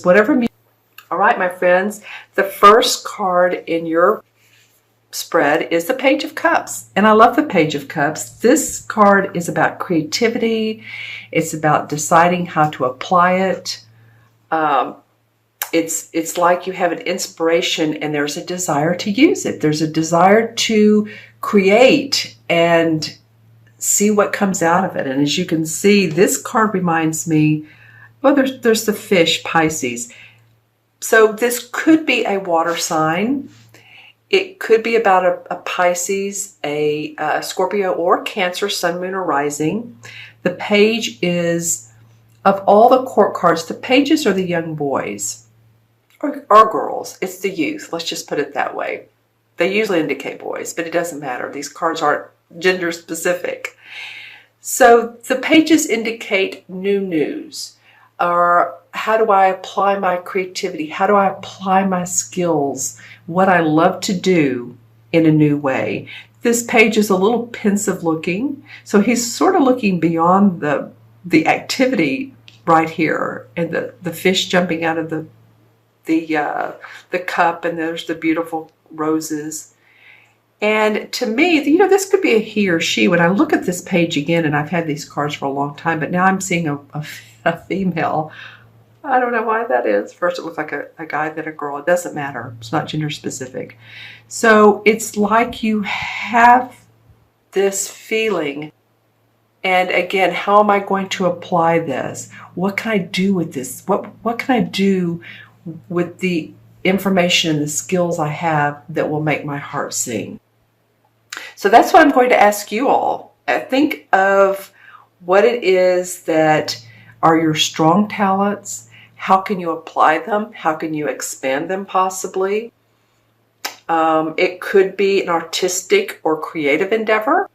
whatever. All right, my friends, the first card in your spread is the Page of Cups, and I love the Page of Cups. This card is about creativity. It's about deciding how to apply it. It's like you have an inspiration and there's a desire to use it. There's a desire to create and see what comes out of it. And as you can see, this card reminds me, well, there's the fish, Pisces. So this could be a water sign. It could be about a Pisces, a Scorpio, or Cancer, Sun, Moon, or Rising. The page is, of all the court cards, the pages are the young boys or girls. It's the youth. Let's just put it that way. They usually indicate boys, but it doesn't matter. These cards aren't gender specific. So the pages indicate new news, or how do I apply my creativity? How do I apply my skills? What I love to do in a new way. This page is a little pensive looking. So he's sort of looking beyond the activity right here, and the fish jumping out of the cup, and there's the beautiful roses. And to me, this could be a he or she. When I look at this page again, and I've had these cards for a long time, but now I'm seeing a female. I don't know why that is. First it looked like a guy, then a girl. It doesn't matter. It's not gender specific. So it's like you have this feeling. And again, how am I going to apply this? What can I do with this? What can I do with the information and the skills I have that will make my heart sing? So that's what I'm going to ask you all. Think of what it is that are your strong talents. How can you apply them? How can you expand them possibly? It could be an artistic or creative endeavor.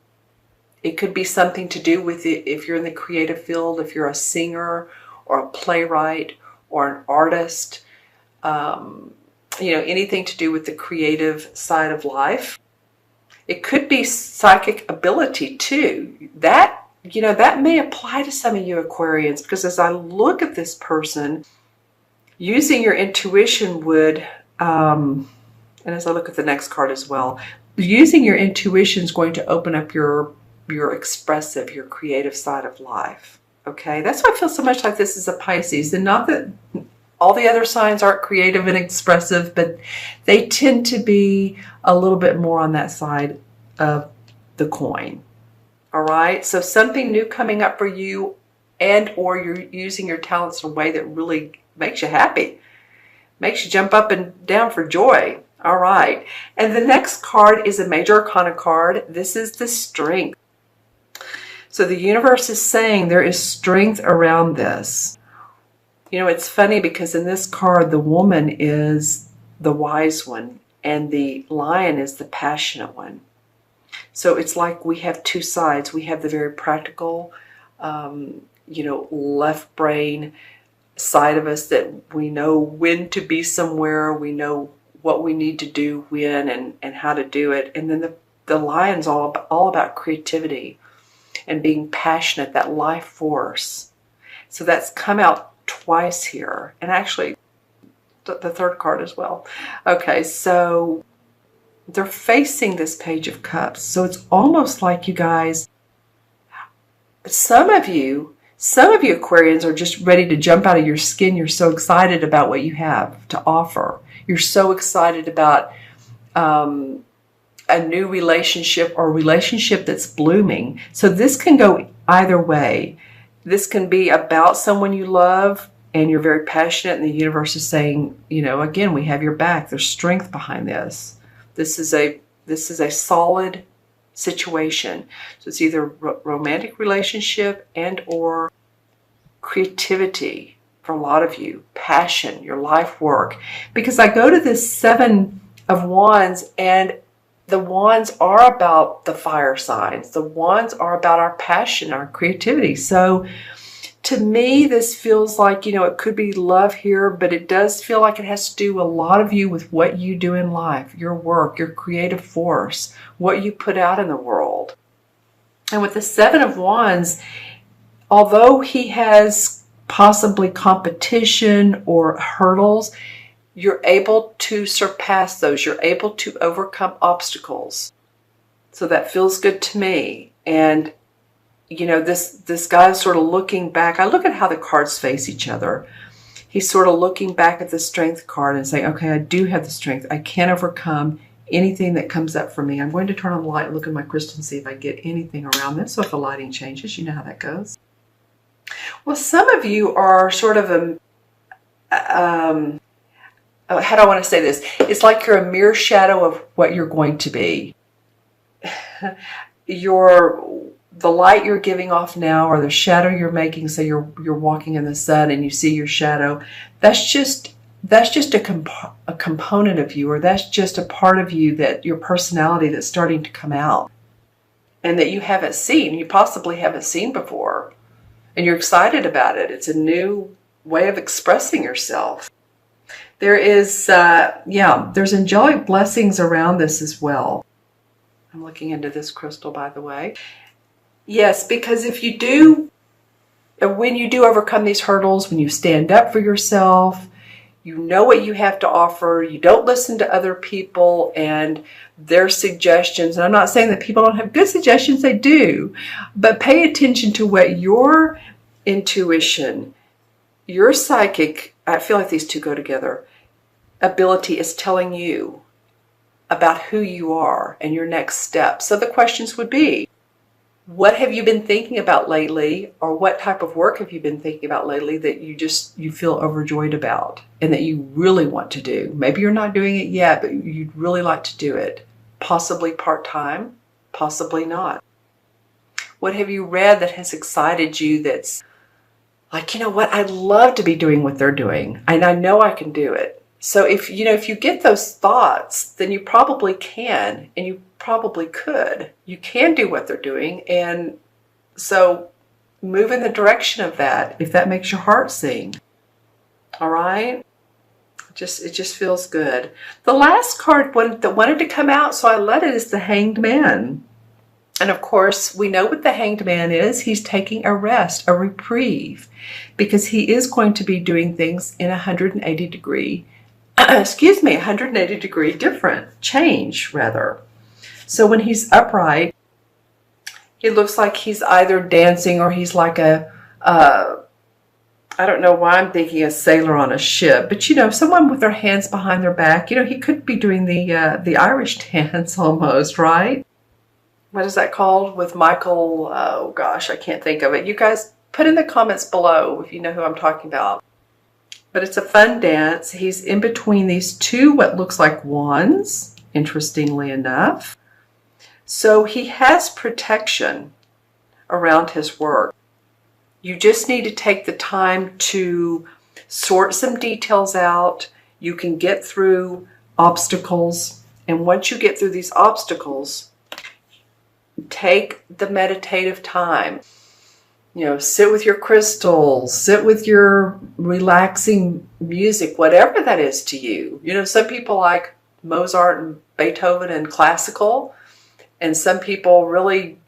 It could be something to do with it if you're in the creative field, if you're a singer or a playwright or an artist. Anything to do with the creative side of life. It could be psychic ability too. That may apply to some of you Aquarians, because as I look at this person, using your intuition would, and as I look at the next card as well, using your intuition is going to open up your expressive, your creative side of life. Okay, that's why I feel so much like this is a Pisces. And not that all the other signs aren't creative and expressive, but they tend to be a little bit more on that side of the coin. All right, so something new coming up for you, and or you're using your talents in a way that really makes you happy, makes you jump up and down for joy. All right, and the next card is a Major Arcana card. This is the Strength. So the universe is saying there is strength around this. It's funny because in this card, the woman is the wise one and the lion is the passionate one. So it's like we have two sides. We have the very practical, left brain side of us that we know when to be somewhere. We know what we need to do when and how to do it. And then the lion's all about creativity and being passionate, that life force. So that's come out twice here, and actually the third card as well. Okay, so they're facing this Page of Cups. So it's almost like you guys, some of you Aquarians are just ready to jump out of your skin. You're so excited about what you have to offer. You're so excited about a new relationship or a relationship that's blooming. So this can go either way. This can be about someone you love and you're very passionate, and the universe is saying, again, we have your back. There's strength behind this. This is a solid situation. So it's either romantic relationship and or creativity for a lot of you, passion, your life work. Because I go to this Seven of Wands, and the wands are about the fire signs. The wands are about our passion, our creativity. So to me, this feels like, it could be love here, but it does feel like it has to do a lot of you with what you do in life, your work, your creative force, what you put out in the world. And with the Seven of Wands, although he has possibly competition or hurdles, you're able to surpass those. You're able to overcome obstacles. So that feels good to me. And, you know, this guy is sort of looking back. I look at how the cards face each other. He's sort of looking back at the strength card and saying, okay, I do have the strength. I can overcome anything that comes up for me. I'm going to turn on the light and look at my crystal and see if I get anything around this. So if the lighting changes, you know how that goes. Well, some of you are sort of how do I want to say this? It's like you're a mere shadow of what you're going to be. The light you're giving off now, or the shadow you're making, so you're walking in the sun and you see your shadow, that's just a component of you, or that's just a part of you, that your personality that's starting to come out and that you haven't seen, you possibly haven't seen before, and you're excited about it. It's a new way of expressing yourself. There is, there's angelic blessings around this as well. I'm looking into this crystal, by the way. Yes, because if you do, when you do overcome these hurdles, when you stand up for yourself, you know what you have to offer, you don't listen to other people and their suggestions. And I'm not saying that people don't have good suggestions, they do. But pay attention to what your intuition, your psychic, I feel like these two go together, ability is telling you about who you are and your next step. So the questions would be, what have you been thinking about lately, or what type of work have you been thinking about lately that you feel overjoyed about and that you really want to do? Maybe you're not doing it yet, but you'd really like to do it. Possibly part-time, possibly not. What have you read that has excited you, that's like, you know what, I'd love to be doing what they're doing and I know I can do it. So if you get those thoughts, then you probably can, and you probably could. You can do what they're doing, and so move in the direction of that if that makes your heart sing. All right? It just feels good. The last card that wanted to come out, so I let it, is the Hanged Man. And of course, we know what the Hanged Man is. He's taking a rest, a reprieve, because he is going to be doing things in 180 degree 180 degree different change, rather. So when he's upright, he looks like he's either dancing or he's like I don't know why I'm thinking a sailor on a ship, but someone with their hands behind their back. He could be doing the Irish dance almost, right? What is that called with Michael? Oh gosh, I can't think of it. You guys put in the comments below if you know who I'm talking about. But it's a fun dance. He's in between these two, what looks like wands, interestingly enough. So he has protection around his work. You just need to take the time to sort some details out. You can get through obstacles. And once you get through these obstacles, take the meditative time. Sit with your crystals, sit with your relaxing music, whatever that is to you. Some people like Mozart and Beethoven and classical, and some people really,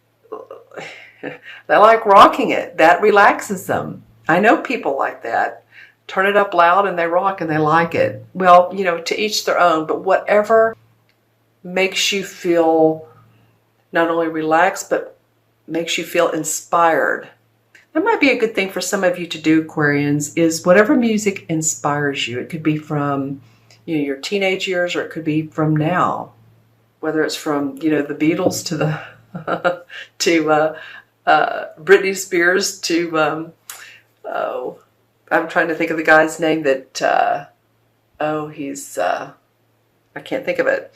they like rocking it. That relaxes them. I know people like that. Turn it up loud and they rock and they like it. Well, to each their own, but whatever makes you feel not only relaxed, but makes you feel inspired. That might be a good thing for some of you to do, Aquarians, is whatever music inspires you. It could be from your teenage years, or it could be from now. Whether it's from the Beatles to the to Britney Spears to I'm trying to think of the guy's name that he's I can't think of it.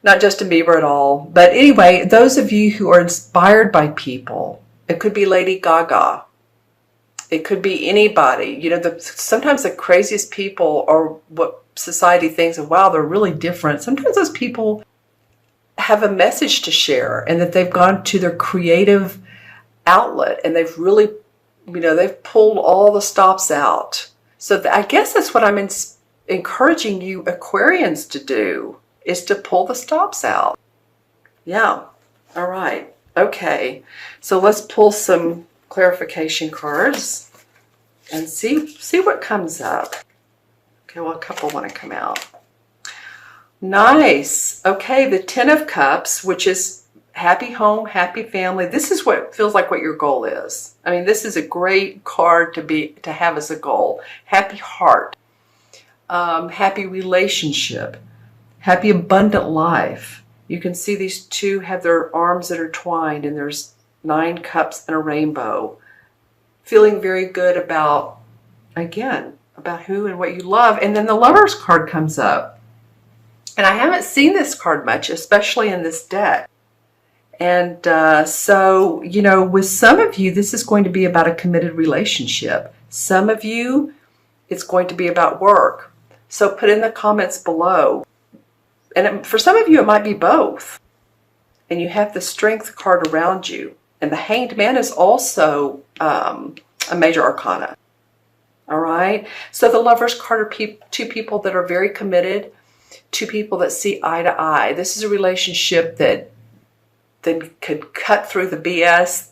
Not Justin Bieber at all. But anyway, those of you who are inspired by people. It could be Lady Gaga. It could be anybody. Sometimes the craziest people are what society thinks of, wow, they're really different. Sometimes those people have a message to share, and that they've gone to their creative outlet, and they've really, they've pulled all the stops out. So I guess that's what I'm encouraging you Aquarians to do, is to pull the stops out. Yeah. All right. Okay, so let's pull some clarification cards. and see what comes up. Okay, well, a couple want to come out. Nice. Okay, the Ten of Cups, which is happy home, happy family. This is what feels like what your goal is. I mean, this is a great card to have as a goal. Happy heart, happy relationship, happy abundant life. You can see these two have their arms intertwined, and there's 9 cups and a rainbow. Feeling very good about, again, about who and what you love. And then the Lovers card comes up. And I haven't seen this card much, especially in this deck. And so, you know, with some of you, this is going to be about a committed relationship. Some of you, it's going to be about work. So put in the comments below. And for some of you, it might be both. And you have the Strength card around you. And the Hanged Man is also a major arcana. All right. So the Lovers card are two people that are very committed. 2 people that see eye to eye. This is a relationship that could cut through the BS.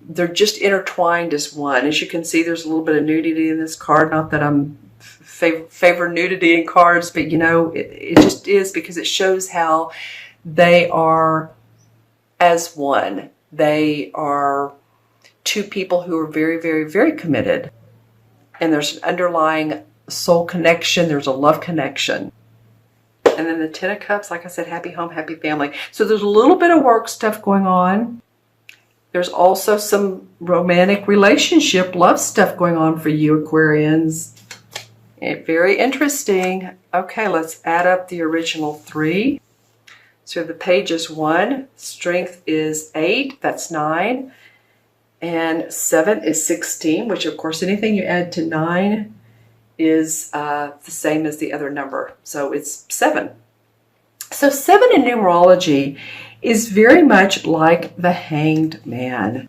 They're just intertwined as one. As you can see, there's a little bit of nudity in this card. Not that I'm favor nudity in cards, but you know, it just is, because it shows how they are as one. They are 2 people who are very, very, very committed. And there's an underlying soul connection. There's a love connection. And then the Ten of Cups, like I said, happy home, happy family. So there's a little bit of work stuff going on. There's also some romantic relationship, love stuff going on for you, Aquarians. Very interesting. Okay, let's add up the original 3. So the Page is 1. Strength is 8. That's 9. And 7 is 16, which of course anything you add to 9 is the same as the other number. So it's 7. So 7 in numerology is very much like the Hanged Man.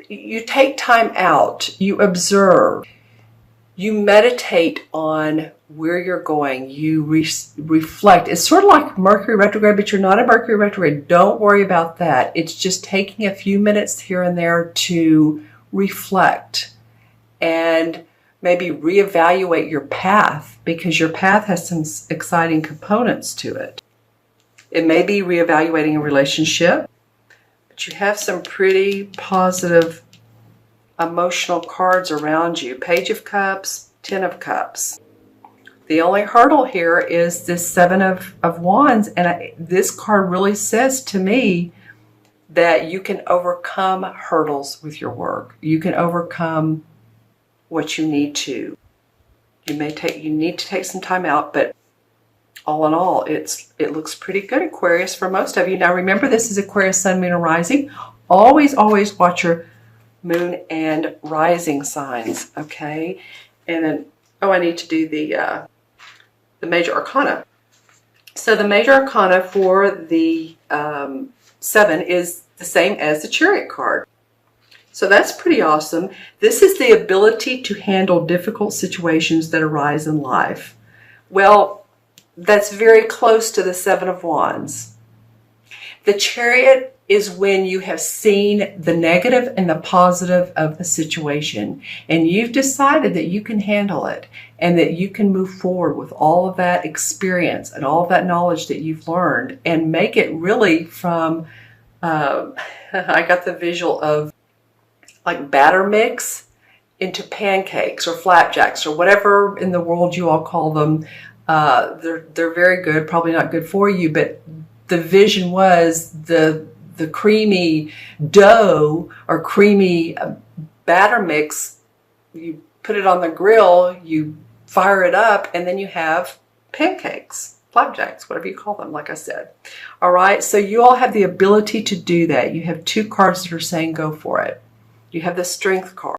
You take time out, you observe, you meditate on where you're going, you reflect. It's sort of like Mercury retrograde, but you're not a Mercury retrograde. Don't worry about that. It's just taking a few minutes here and there to reflect and maybe reevaluate your path, because your path has some exciting components to it. It may be reevaluating a relationship, but you have some pretty positive emotional cards around you. Page of Cups, 10 of Cups. The only hurdle here is this 7 of Wands, and this card really says to me that you can overcome hurdles with your work. You can overcome what you need to. You need to take some time out, but all in all, it looks pretty good, Aquarius, for most of you. Now remember, this is Aquarius Sun, Moon, and Rising. Always, always watch your Moon and Rising signs, okay? And then, oh, I need to do the Major Arcana. So the Major Arcana for the 7 is the same as the Chariot card. So that's pretty awesome. This is the ability to handle difficult situations that arise in life. Well, that's very close to the 7 of Wands. The Chariot is when you have seen the negative and the positive of the situation, and you've decided that you can handle it and that you can move forward with all of that experience and all of that knowledge that you've learned and make it really from, I got the visual of like batter mix into pancakes or flapjacks or whatever in the world you all call them. They're very good, probably not good for you, but the vision was the creamy dough or creamy batter mix. You put it on the grill, you fire it up, and then you have pancakes, flapjacks, whatever you call them, like I said. All right, so you all have the ability to do that. You have 2 cards that are saying go for it. You have the Strength card.